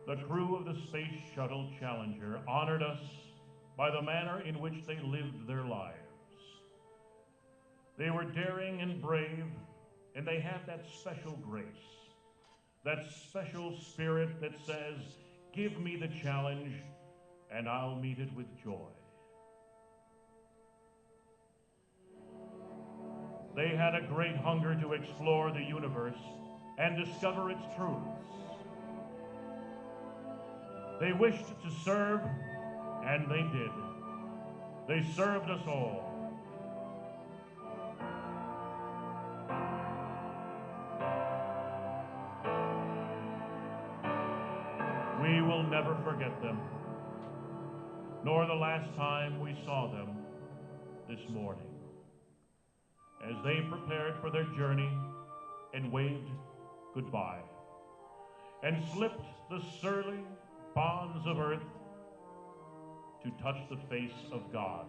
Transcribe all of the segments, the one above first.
The crew of the Space Shuttle Challenger honored us by the manner in which they lived their lives. They were daring and brave, and they had that special grace, that special spirit that says, "Give me the challenge, and I'll meet it with joy." They had a great hunger to explore the universe and discover its truths. They wished to serve, and they did. They served us all. We will never forget them, nor the last time we saw them this morning, as they prepared for their journey and waved goodbye, and slipped the surly bonds of earth to touch the face of God.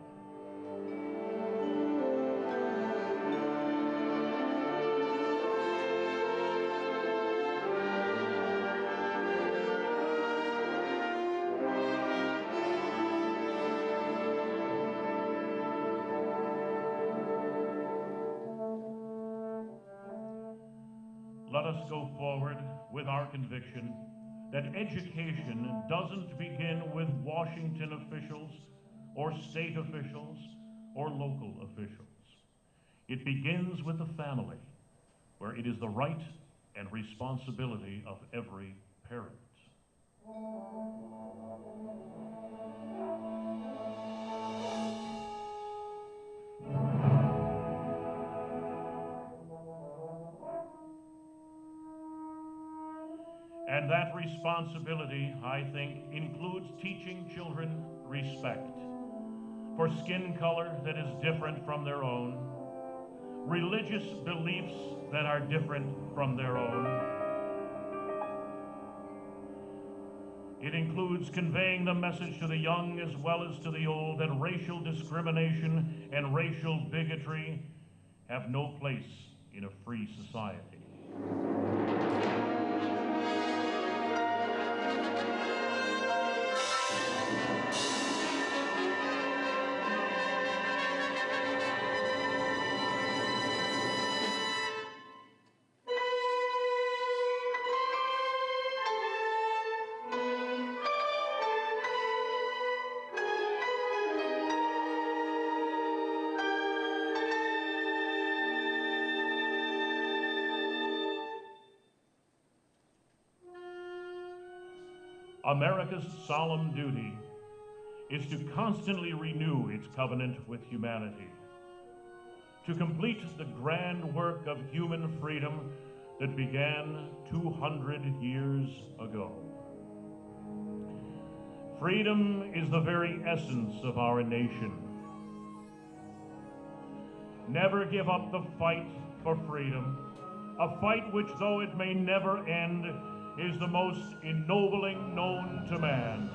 Let us go forward with our conviction that education doesn't begin with Washington officials or state officials or local officials. It begins with the family, where it is the right and responsibility of every parent. And that responsibility, I think, includes teaching children respect for skin color that is different from their own, religious beliefs that are different from their own. It includes conveying the message to the young as well as to the old that racial discrimination and racial bigotry have no place in a free society. America's solemn duty is to constantly renew its covenant with humanity, to complete the grand work of human freedom that began 200 years ago. Freedom is the very essence of our nation. Never give up the fight for freedom, a fight which, though it may never end, is the most ennobling known to man.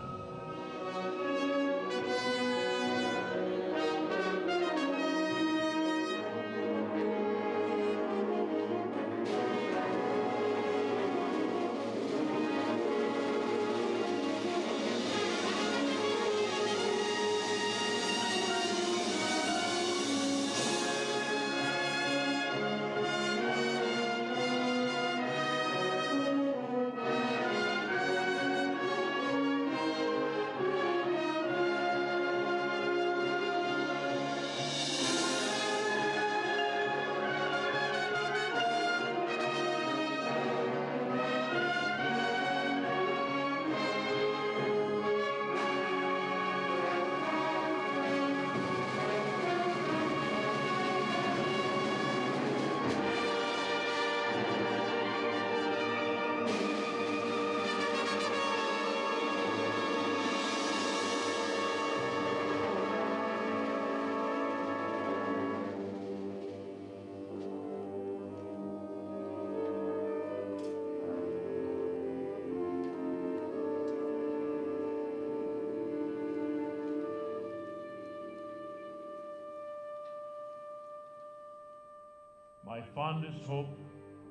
My fondest hope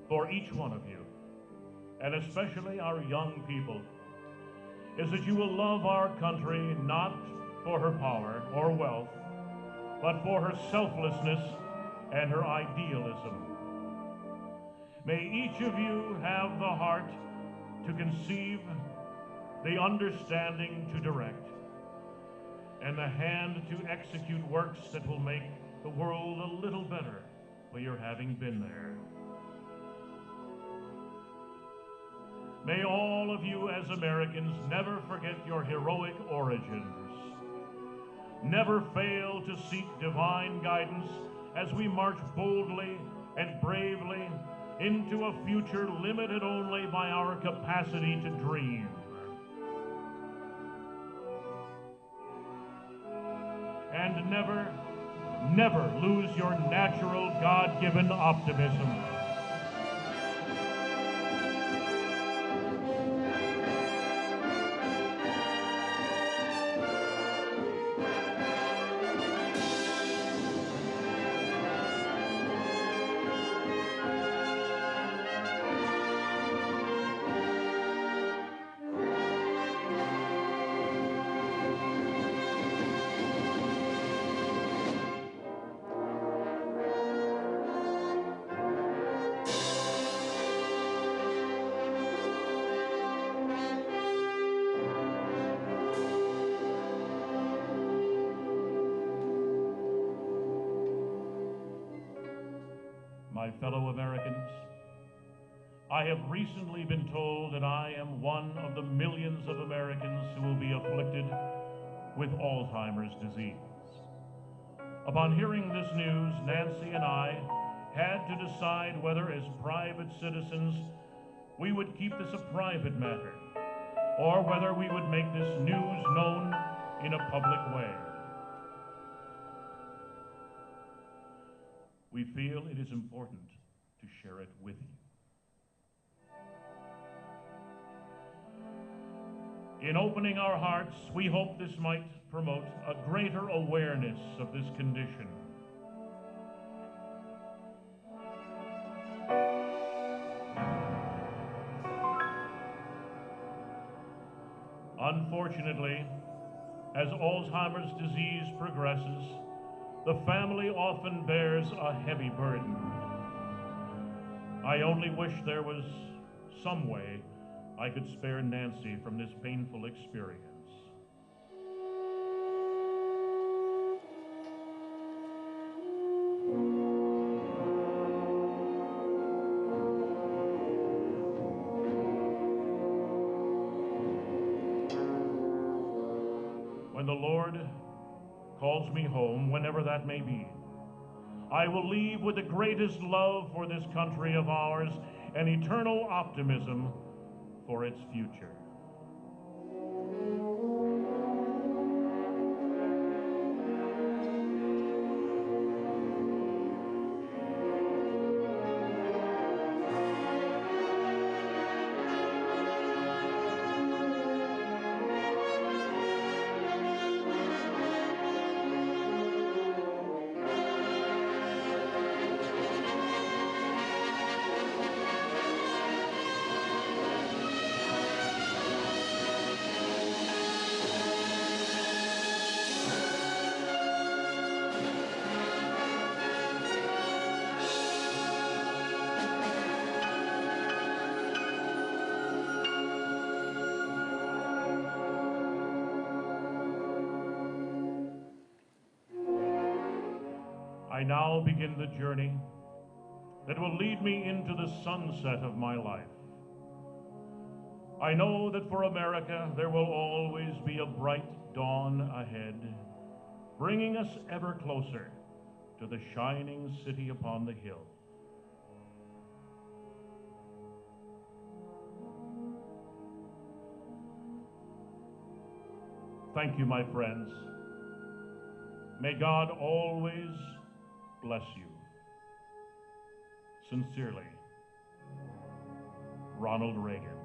for each one of you, and especially our young people, is that you will love our country not for her power or wealth, but for her selflessness and her idealism. May each of you have the heart to conceive, the understanding to direct, and the hand to execute works that will make the world a little better for your having been there. May all of you as Americans never forget your heroic origins. Never fail to seek divine guidance as we march boldly and bravely into a future limited only by our capacity to dream. And never, never lose your natural God-given optimism. My fellow Americans, I have recently been told that I am one of the millions of Americans who will be afflicted with Alzheimer's disease. Upon hearing this news, Nancy and I had to decide whether, as private citizens, we would keep this a private matter, or whether we would make this news known in a public way. We feel it is important to share it with you. In opening our hearts, we hope this might promote a greater awareness of this condition. Unfortunately, as Alzheimer's disease progresses, the family often bears a heavy burden. I only wish there was some way I could spare Nancy from this painful experience. When the Lord calls me home, whenever that may be, I will leave with the greatest love for this country of ours and eternal optimism for its future. I now begin the journey that will lead me into the sunset of my life. I know that for America there will always be a bright dawn ahead, bringing us ever closer to the shining city upon the hill. Thank you, my friends. May God always bless you. Sincerely, Ronald Reagan.